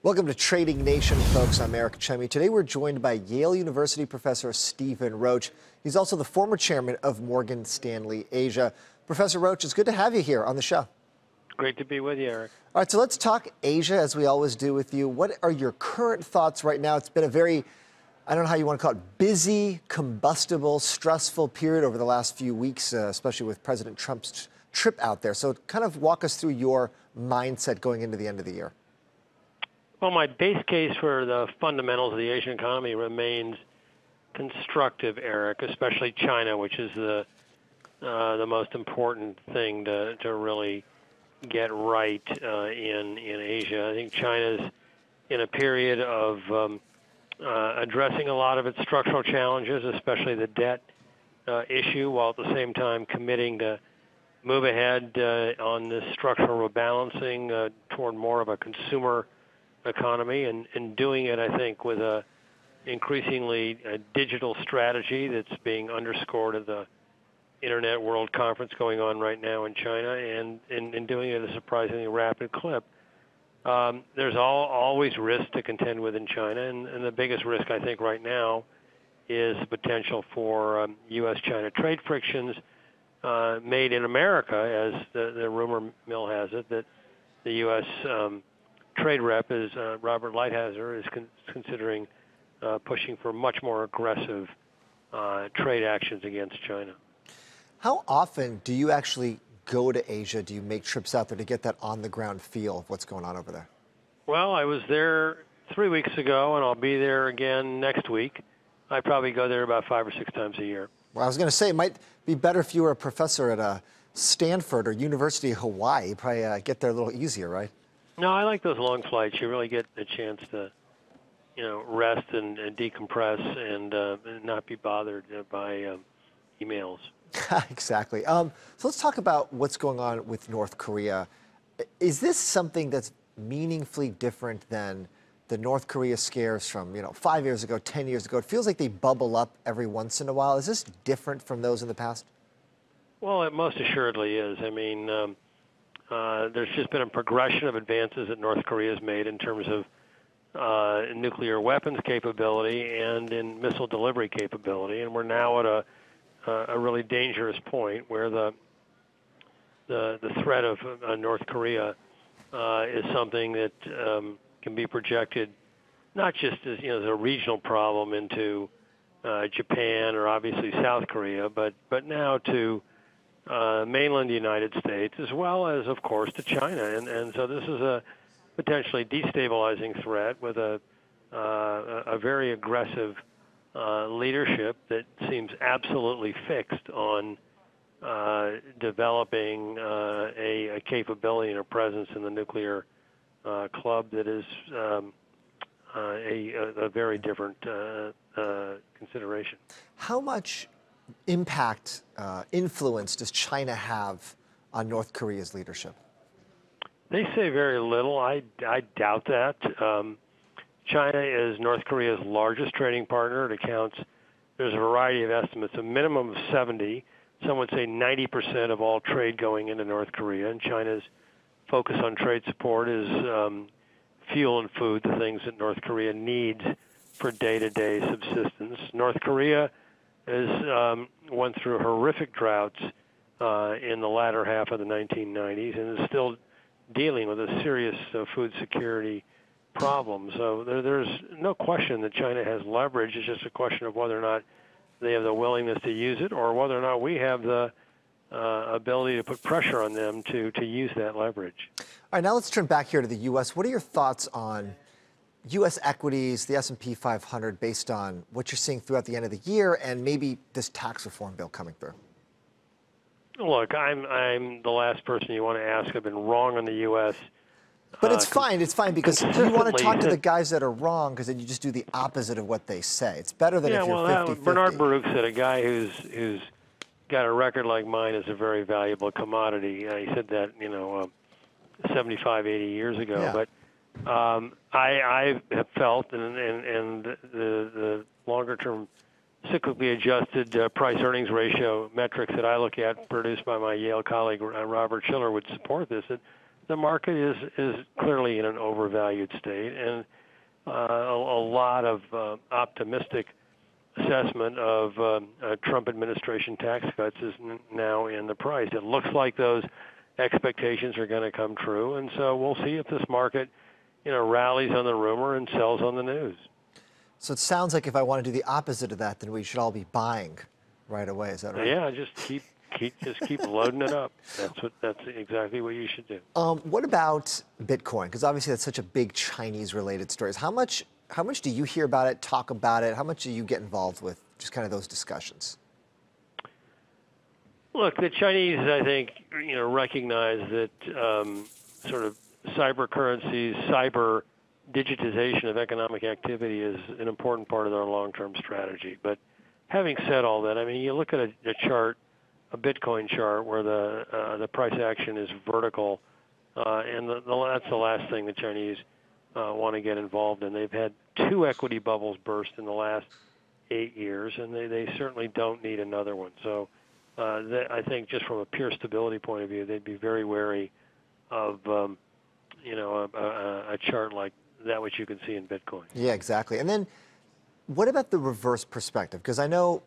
Welcome to Trading Nation, folks. I'm Eric Chemi. Today we're joined by Yale University professor Stephen Roach. He's also the former chairman of Morgan Stanley Asia. Professor Roach, it's good to have you here on the show. Great to be with you, Eric. All right, so let's talk Asia, as we always do with you. What are your current thoughts right now? It's been a very, I don't know how you want to call it, busy, combustible, stressful period over the last few weeks, especially with President Trump's trip out there. So kind of walk us through your mindset going into the end of the year. Well, my base case for the fundamentals of the Asian economy remains constructive, Eric, especially China, which is the most important thing to really get right in Asia. I think China's in a period of addressing a lot of its structural challenges, especially the debt issue, while at the same time committing to move ahead on this structural rebalancing toward more of a consumer economy, and doing it, I think, with a increasingly digital strategy that's being underscored at the Internet World Conference going on right now in China, and doing it at a surprisingly rapid clip. There's always risk to contend with in China, and the biggest risk, I think, right now is the potential for U.S.-China trade frictions made in America, as the rumor mill has it, that the U.S. Trade rep is Robert Lighthizer is considering pushing for much more aggressive trade actions against China. How often do you actually go to Asia? Do you make trips out there to get that on-the-ground feel of what's going on over there? Well, I was there 3 weeks ago, and I'll be there again next week. I probably go there about 5 or 6 times a year. Well, I was going to say, it might be better if you were a professor at Stanford or University of Hawaii. You probably get there a little easier, right? No, I like those long flights. You really get a chance to, rest and decompress and not be bothered by emails. Exactly. So let's talk about what's going on with North Korea. Is this something that's meaningfully different than the North Korea scares from, 5 years ago, 10 years ago? It feels like they bubble up every once in a while. Is this different from those in the past? Well, it most assuredly is. I mean, there's just been a progression of advances that North Korea has made in terms of nuclear weapons capability and in missile delivery capability, and we're now at a really dangerous point where the threat of North Korea is something that can be projected not just as as a regional problem into Japan or obviously South Korea, but now to mainland United States, as well as, of course, to China. And so this is a potentially destabilizing threat with a very aggressive leadership that seems absolutely fixed on developing a capability and a presence in the nuclear club that is a very different consideration. How much impact, influence does China have on North Korea's leadership? They say very little. I doubt that. China is North Korea's largest trading partner. It accounts, there's a variety of estimates, a minimum of 70. Some would say 90% of all trade going into North Korea. And China's focus on trade support is fuel and food, the things that North Korea needs for day-to-day subsistence. North Korea has went through horrific droughts in the latter half of the 1990s and is still dealing with a serious food security problem. So there's no question that China has leverage. It's just a question of whether or not they have the willingness to use it, or whether or not we have the ability to put pressure on them to use that leverage. All right, now let's turn back here to the U.S. What are your thoughts on U.S. equities, the S&P 500, based on what you're seeing throughout the end of the year and maybe this tax reform bill coming through? Look, I'm the last person you want to ask. I've been wrong on the U.S. But it's fine. It's fine because you want to talk to the guys that are wrong, because then you just do the opposite of what they say. It's better than if you're 50-50. Bernard Baruch said a guy who's got a record like mine is a very valuable commodity. He said that 75, 80 years ago. Yeah. But I have felt, and the longer-term cyclically adjusted price-earnings ratio metrics that I look at, produced by my Yale colleague Robert Schiller, would support this. That the market is clearly in an overvalued state, and a lot of optimistic assessment of Trump administration tax cuts is now in the price. It looks like those expectations are going to come true, and so we'll see if this market, rallies on the rumor and sells on the news. So it sounds like if I want to do the opposite of that, then we should all be buying right away. Is that right? Yeah, just keep loading it up. That's exactly what you should do. What about Bitcoin? Because obviously that's such a big Chinese-related story. How much do you hear about it, talk about it? How much do you get involved with just kind of those discussions? Look, the Chinese, I think, recognize that sort of cyber currencies, cyber digitization of economic activity is an important part of their long-term strategy. But having said all that, I mean, you look at a chart, a Bitcoin chart, where the price action is vertical, and that's the last thing the Chinese want to get involved in. They've had 2 equity bubbles burst in the last 8 years, and they certainly don't need another one. So I think just from a pure stability point of view, they'd be very wary of a chart like that, which you can see in Bitcoin. Yeah, exactly. And then what about the reverse perspective? Because I know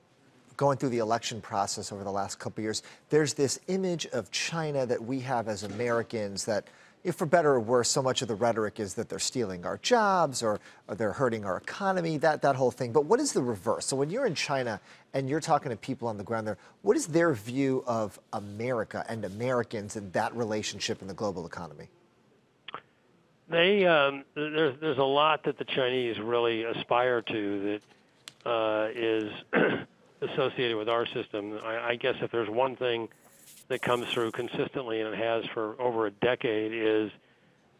going through the election process over the last couple of years, there's this image of China that we have as Americans that, if for better or worse, so much of the rhetoric is that they're stealing our jobs or they're hurting our economy, that whole thing. But what is the reverse? So when you're in China and you're talking to people on the ground there, what is their view of America and Americans and that relationship in the global economy? There's a lot that the Chinese really aspire to that is associated with our system. I guess if there's one thing that comes through consistently, and it has for over a decade, is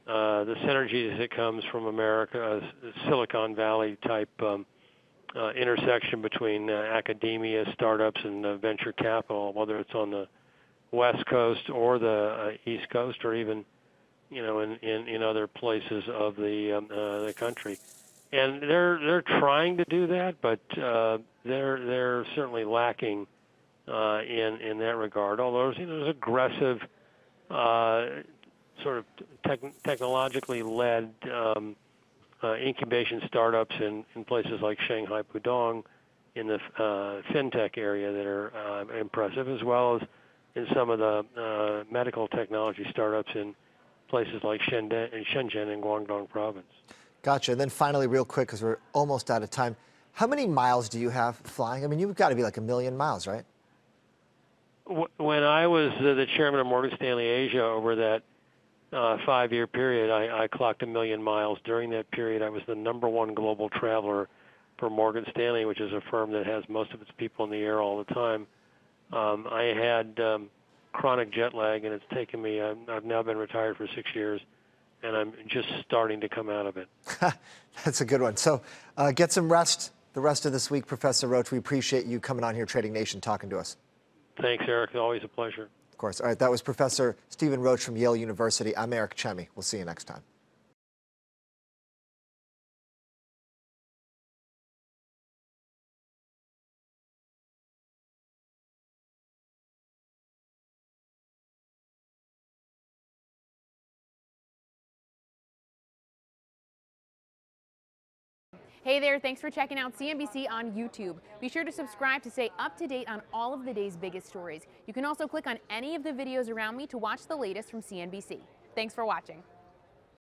the synergies that comes from America's Silicon Valley type intersection between academia, startups, and venture capital, whether it's on the West Coast or the East Coast, or even in other places of the country. And they're trying to do that, but they're certainly lacking in that regard. Although there's aggressive, sort of technologically led incubation startups in places like Shanghai, Pudong, in the fintech area that are impressive, as well as in some of the medical technology startups in places like Shenzhen and Guangdong province. Gotcha. And then finally, real quick, because we're almost out of time, how many miles do you have flying? I mean, you've got to be like 1 million miles, right? When I was the chairman of Morgan Stanley Asia over that 5-year period, I clocked 1 million miles. During that period, I was the #1 global traveler for Morgan Stanley, which is a firm that has most of its people in the air all the time. I had chronic jet lag, and it's taken me, I've now been retired for 6 years, and I'm just starting to come out of it. That's a good one. So get some rest the rest of this week, Professor Roach. We appreciate you coming on here, Trading Nation, talking to us. Thanks, Eric. Always a pleasure. Of course. All right, that was Professor Stephen Roach from Yale University. I'm Eric Chemi. We'll see you next time. Hey there, thanks for checking out CNBC on YouTube. Be sure to subscribe to stay up to date on all of the day's biggest stories. You can also click on any of the videos around me to watch the latest from CNBC. Thanks for watching.